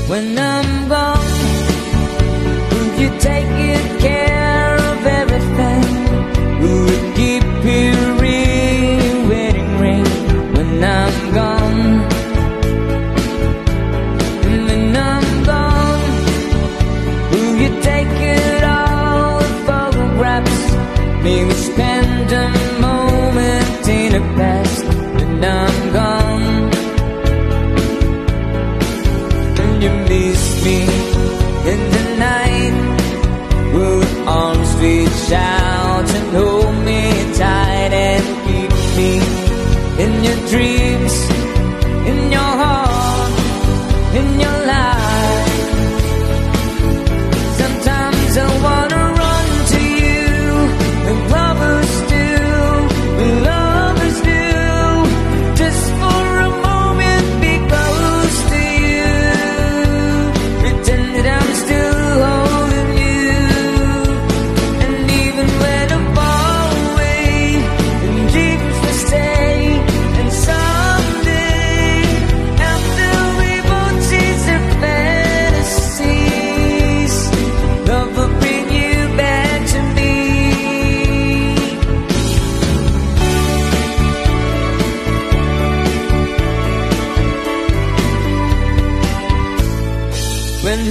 When I'm gone, will you take good care of everything? Will you keep your wedding ring when I'm gone? And when I'm gone, will you take it all the photographs? Maybe spend a moment in the past when I'm gone. You miss me in the night, will arms reach out and hold me tight and keep me in your dreams, in your heart, in your life. Sometimes I wanna run to you, and lovers do, lovers do, just for a moment be close to you. Pretend that I'm still holding you, and even when I'm far away, and dreams will stay. And someday, after we both chase our fantasies, love will bring you back to me. When